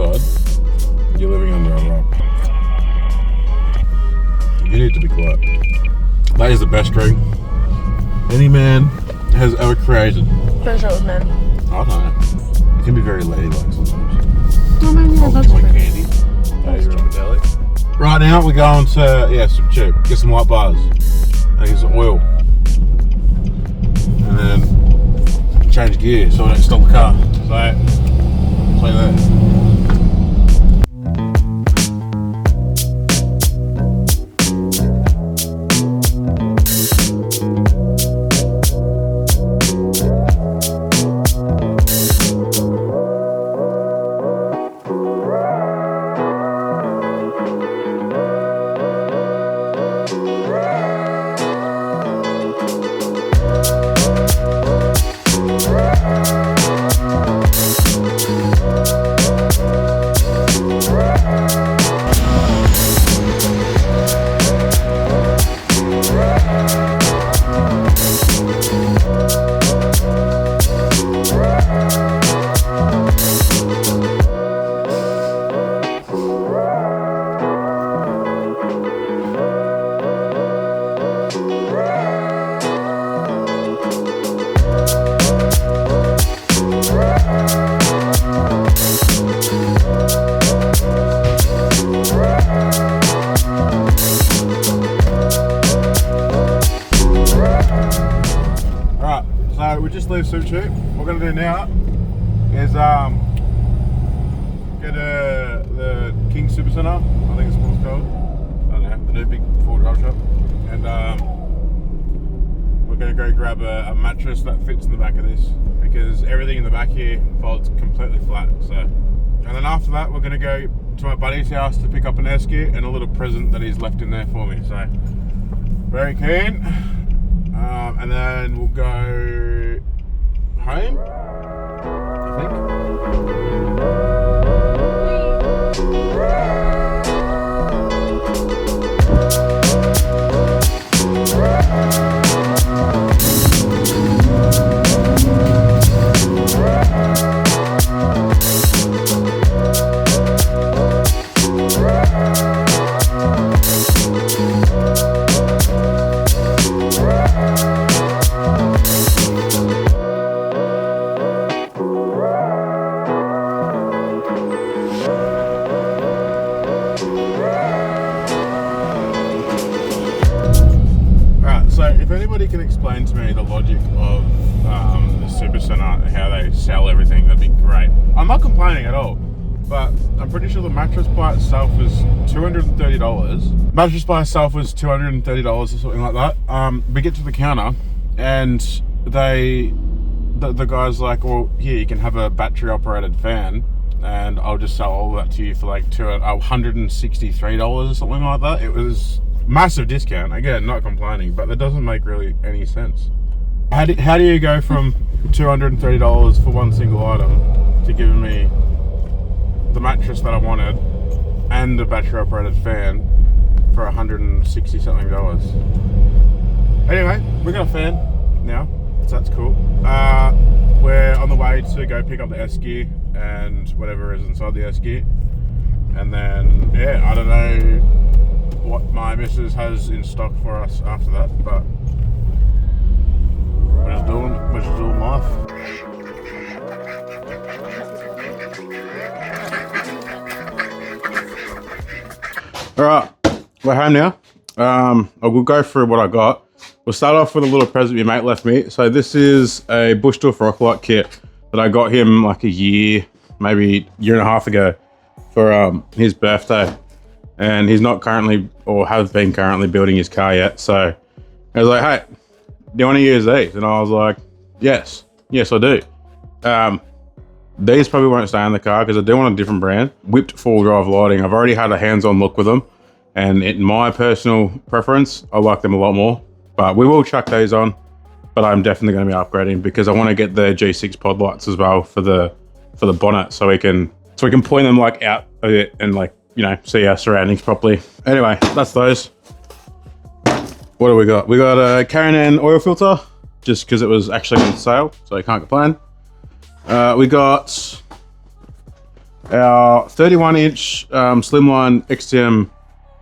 outside, you're living under a rock. You need to be quiet. That is the best drink any man has ever created. For sure with men. I don't know. It can be very ladylike sometimes. Oh man, yeah, that's true. Candy. Right now we're going to some cheap. Get some white bars. And get some oil. And then change gear so I don't stop the car. So play that. We just leave Super Cheap. What we're going to do now is get the King Super Center, I think it's what it's called. I don't know, the new big Ford drive shop. And we're going to go grab a mattress that fits in the back of this because everything in the back here folds completely flat. So, and then after that, we're going to go to my buddy's house to pick up an esky and a little present that he's left in there for me. So, very keen. And then we'll go home, I think. If anybody can explain to me the logic of the Super Center, how they sell everything, that'd be great. I'm not complaining at all, but I'm pretty sure the mattress by itself was $230. Mattress by itself was $230 or something like that. We get to the counter and the guy's like, well, here, you can have a battery operated fan and I'll just sell all of that to you for like $163 or something like that. It was massive discount. Again, not complaining, but that doesn't make really any sense. How do you go from $230 for one single item to giving me the mattress that I wanted and the battery operated fan for $160 something? Anyway, we got a fan now, so that's cool. We're on the way to go pick up the esky and whatever is inside the esky, and then yeah, I don't know what my missus has in stock for us after that, but we're just doing life. Alright, we're home now. I will go through what I got. We'll start off with a little present my mate left me. So this is a Bush Dwarf Rocklight kit that I got him like a year, maybe year and a half ago for his birthday. And he's not currently, or has been currently building his car yet. So I was like, hey, do you want to use these? And I was like, yes, I do. These probably won't stay in the car because I do want a different brand. Whipped four-wheel drive lighting. I've already had a hands-on look with them. And in my personal preference, I like them a lot more. But we will chuck these on. But I'm definitely going to be upgrading because I want to get the G6 pod lights as well for the bonnet, so we can point them like out a bit and like, you know, see our surroundings properly. Anyway, that's those. What do we got? We got a K&N oil filter, just because it was actually on sale, so I can't complain. We got our 31-inch slimline XTM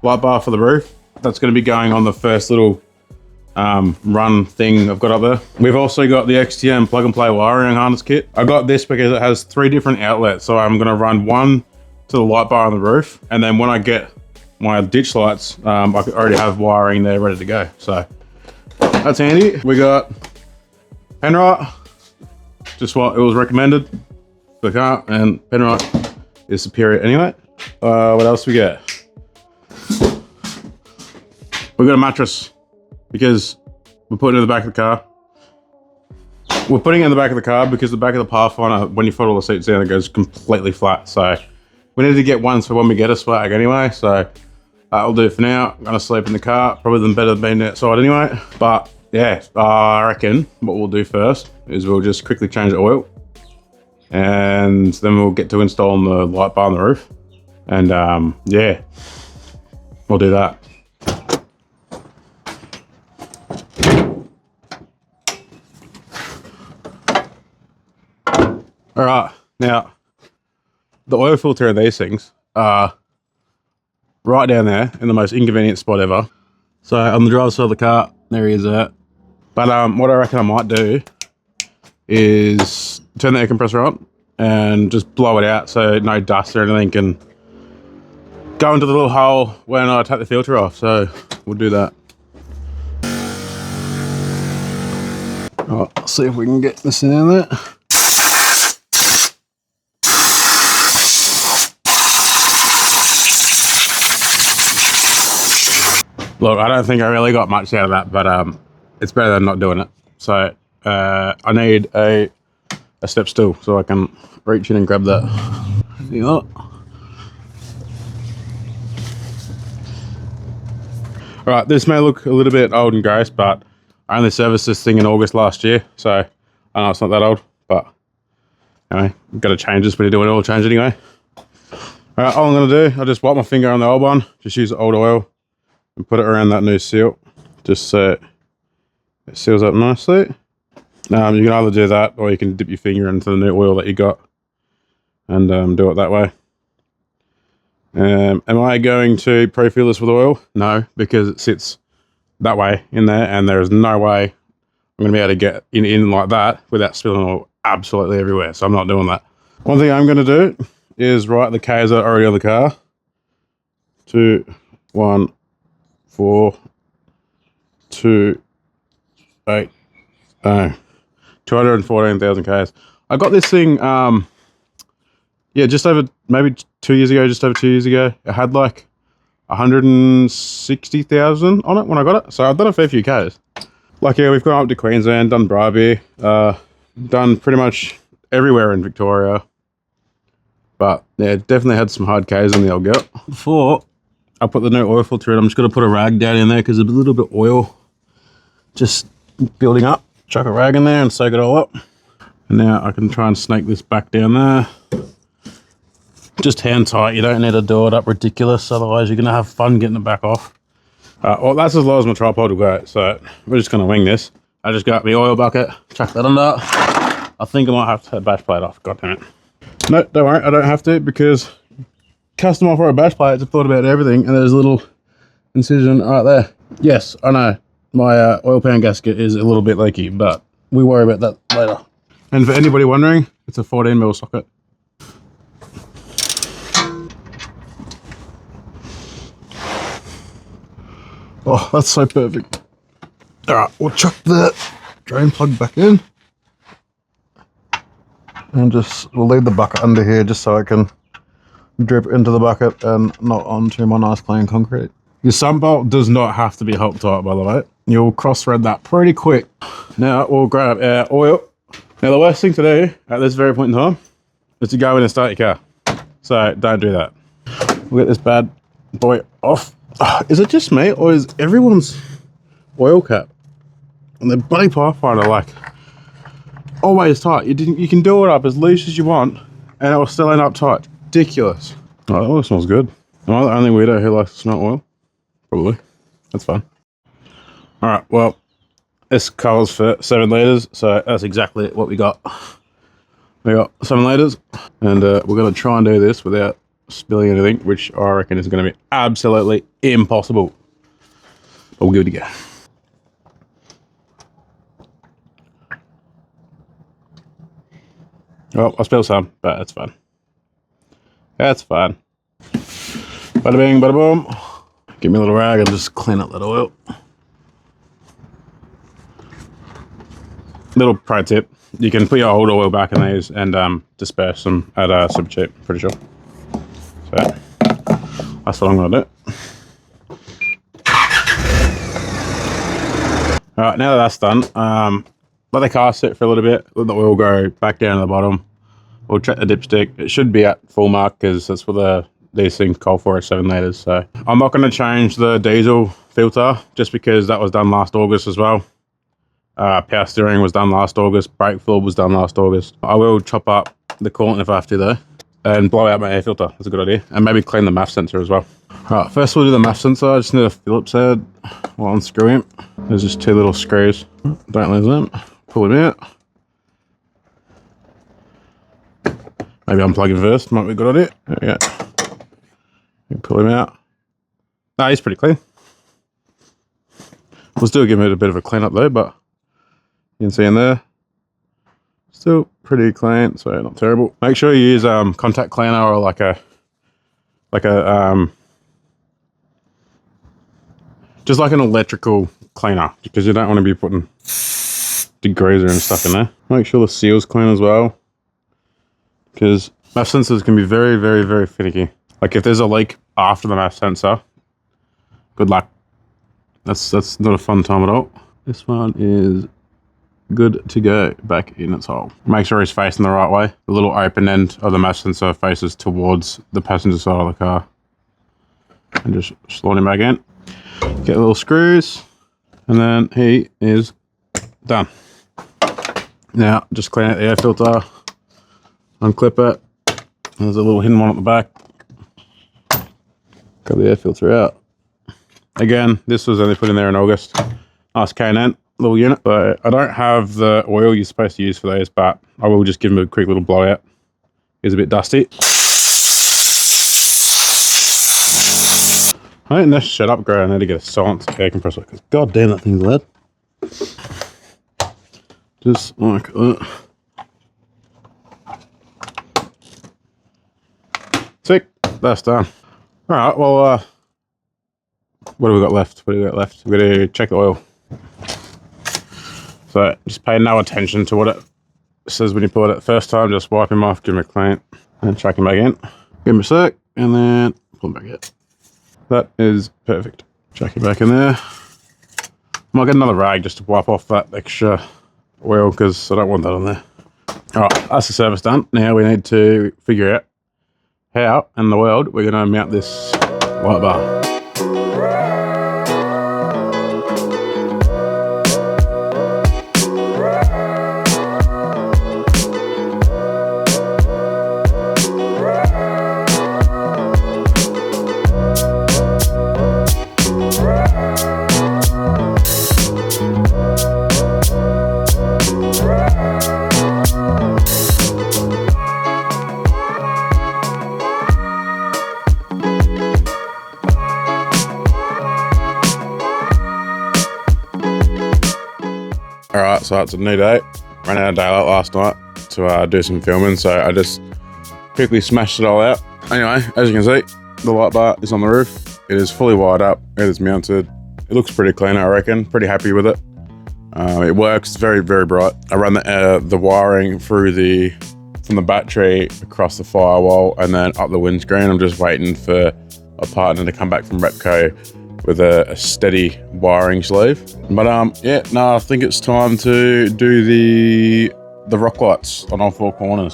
light bar for the roof. That's going to be going on the first little run thing I've got up there. We've also got the XTM plug and play wiring harness kit. I got this because it has 3 different outlets. So I'm going to run one to the light bar on the roof. And then when I get my ditch lights, I already have wiring there ready to go. So that's handy. We got Penrite, just what it was recommended for the car, and Penrite is superior anyway. What else we get? We got a mattress because we're putting it in the back of the car. We're putting it in the back of the car because the back of the Pathfinder, when you fold all the seats down, it goes completely flat. So we need to get one for when we get a swag anyway. So that'll do for now. I'm gonna sleep in the car, probably better than being outside anyway. But yeah, I reckon what we'll do first is we'll just quickly change the oil, and then we'll get to installing the light bar on the roof. And yeah, we'll do that. All right, now the oil filter of these things are right down there in the most inconvenient spot ever. So on the driver's side of the car, there he is there. But what I reckon I might do is turn the air compressor on and just blow it out so no dust or anything can go into the little hole when I take the filter off. So we'll do that. All right, let's see if we can get this in there. Look, I don't think I really got much out of that, but it's better than not doing it. So I need a step stool so I can reach in and grab that. See that? All right, this may look a little bit old and gross, but I only serviced this thing in August last year, so I know it's not that old, but anyway, I've got to change this when you do an oil change anyway. All right, all I'm gonna do, I'll just wipe my finger on the old one, just use the old oil and put it around that new seal, just so it seals up nicely. You can either do that, or you can dip your finger into the new oil that you got and do it that way. Am I going to pre-fill this with oil? No, because it sits that way in there, and there is no way I'm going to be able to get in like that without spilling oil absolutely everywhere. So I'm not doing that. One thing I'm going to do is write the K's that are already on the car. 2, 1, 4, 2, 8, 214,000 Ks. I got this thing, yeah, just over, maybe 2 years ago, just over 2 years ago. It had like 160,000 on it when I got it. So I've done a fair few Ks. Like, yeah, we've gone up to Queensland, done Bribie, done pretty much everywhere in Victoria. But yeah, definitely had some hard Ks on the old girl. Before I put the new oil filter in, I'm just going to put a rag down in there because there's a little bit of oil just building up. Chuck a rag in there and soak it all up. And now I can try and snake this back down there. Just hand tight, you don't need to do it up ridiculous, otherwise you're going to have fun getting it back off. Well, that's as low as my tripod will go, so we're just going to wing this. I just got my oil bucket, chuck that under. I think I might have to take the bash plate off, god damn it. No, don't worry, I don't have to, because custom off-road bash plates, I've thought about everything, and there's a little incision right there. Yes, I know, my oil pan gasket is a little bit leaky, but we worry about that later. And for anybody wondering, it's a 14mm socket. Oh, that's so perfect. All right, we'll chuck the drain plug back in. And we'll leave the bucket under here just so I can drip into the bucket and not onto my nice clean concrete. Your sump bolt does not have to be Hulk tight, by the way. You'll cross-thread that pretty quick. Now we'll grab our oil. Now the worst thing to do at this very point in time is to go in and start your car. So don't do that. We'll get this bad boy off. Is it just me, or is everyone's oil cap and the bloody Pathfinder like always tight? You can do it up as loose as you want and it will still end up tight. Ridiculous. Oh, that oil smells good. Am I the only weirdo who likes to smell oil? Probably. That's fun. Alright, well, this calls for 7 litres, so that's exactly what we got. We got 7 litres, and we're going to try and do this without spilling anything, which I reckon is going to be absolutely impossible. But we'll give it a go. Oh, I spilled some, but that's fine. That's fine. Bada bing, bada boom. Give me a little rag and just clean up that oil. Little pro tip, you can put your old oil back in these and disperse them at Super Cheap, pretty sure. So that's what I'm gonna do. All right, now that that's done, let the car sit for a little bit, let the oil go back down to the bottom. We'll check the dipstick. It should be at full mark because that's what these things call for at 7 litres. So I'm not gonna change the diesel filter just because that was done last August as well. Power steering was done last August. Brake fluid was done last August. I will chop up the coolant if I have to though, and blow out my air filter. That's a good idea. And maybe clean the MAF sensor as well. Alright, first we'll do the MAF sensor. I just need a Phillips head while unscrewing him. There's just 2 little screws. Don't lose them. Pull them out. Maybe unplug him first. Might be a good idea. There we go. Pull him out. Ah, he's pretty clean. We'll still give it a bit of a clean up though, but you can see in there, still pretty clean, so not terrible. Make sure you use contact cleaner or like a just like an electrical cleaner, because you don't want to be putting degreaser and stuff in there. Make sure the seal's clean as well, because MAF sensors can be very, very, very finicky. Like if there's a leak after the MAF sensor, good luck. That's not a fun time at all. This one is good to go back in its hole. Make sure he's facing the right way. The little open end of the MAF sensor faces towards the passenger side of the car. And just slot him back in. Get the little screws, and then he is done. Now just clean out the air filter, unclip it. There's a little hidden one at the back. Got the air filter out. Again, this was only put in there in August. Nice K&N little unit. So I don't have the oil you're supposed to use for those, but I will just give them a quick little blowout. It's a bit dusty. I think this shut up, I need to get a silenced air compressor because god damn that thing's loud. Just like that. Sick, that's done. Alright, well what do we got left? What do we got left? We're gonna check the oil. So just pay no attention to what it says when you pull it the first time, just wipe him off, give him a clean, and chuck him back in. Give him a sec, and then pull him back out. That is perfect. Chuck it back in there. I might get another rag just to wipe off that extra oil because I don't want that on there. Alright, that's the service done. Now we need to figure out how in the world we're going to mount this light bar. Alright, so it's a new day. Ran out of daylight last night to do some filming, so I just quickly smashed it all out. Anyway, as you can see, the light bar is on the roof. It is fully wired up, it is mounted. It looks pretty clean, I reckon. Pretty happy with it. It works, it's very, very bright. I run the wiring through from the battery across the firewall and then up the windscreen. I'm just waiting for a partner to come back from Repco with a steady wiring sleeve. But yeah, no, I think it's time to do the rock lights on all 4 corners.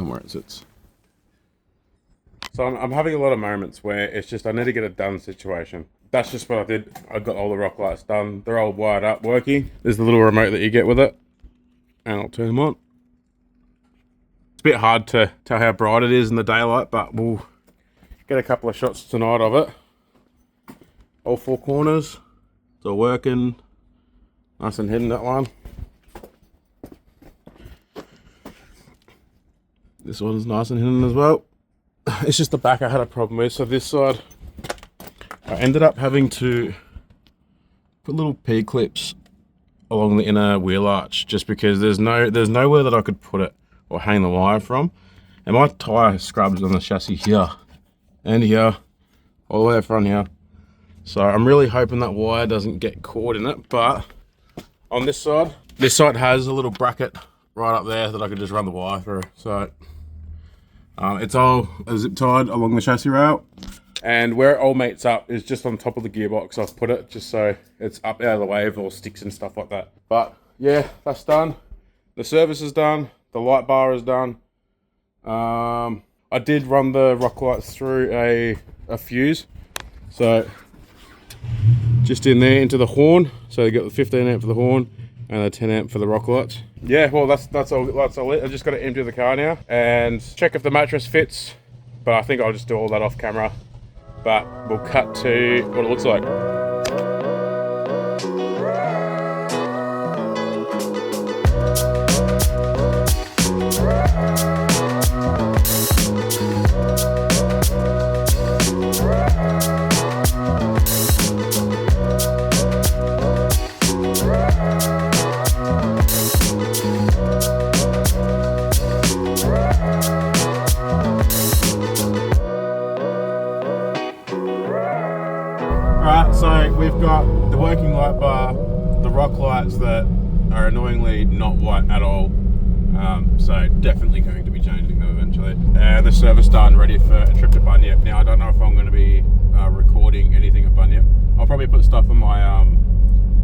somewhere it sits. So I'm having a lot of moments where it's just I need to get it done situation. That's just what I did. I got all the rock lights done. They're all wired up, working. There's the little remote that you get with it. And I'll turn them on. It's a bit hard to tell how bright it is in the daylight, but we'll get a couple of shots tonight of it. All four corners. It's all working. Nice and hidden, that one. This one's nice and hidden as well. It's just the back I had a problem with. So this side, I ended up having to put little P clips along the inner wheel arch, just because there's nowhere that I could put it or hang the wire from. And my tire scrubs on the chassis here and here, all the way up front here. So I'm really hoping that wire doesn't get caught in it. But on this side has a little bracket right up there that I could just run the wire through. So it's all zip tied along the chassis rail, and where it all meets up is just on top of the gearbox. I've put it just so it's up out of the way of all sticks and stuff like that. But yeah, that's done. The service is done. The light bar is done. I did run the rock lights through a fuse, so just in there into the horn. So you got the 15 amp for the horn and the 10 amp for the rock lights. Yeah, well that's all it. I just got to empty the car now and check if the mattress fits, but I think I'll just do all that off camera. But we'll cut to what it looks like. Alright, so we've got the working light bar, the rock lights that are annoyingly not white at all, so definitely going to be changing them eventually. And the service done, ready for a trip to Bunyip. Now I don't know if I'm going to be recording anything at Bunyip. I'll probably put stuff on my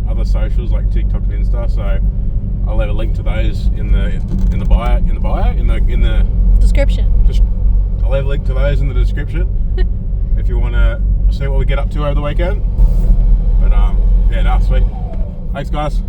other socials like TikTok and Insta, so I'll leave a link to those in the Description. I'll leave a link to those in the description if you want to see what we get up to over the weekend. But yeah, no, sweet. Thanks guys.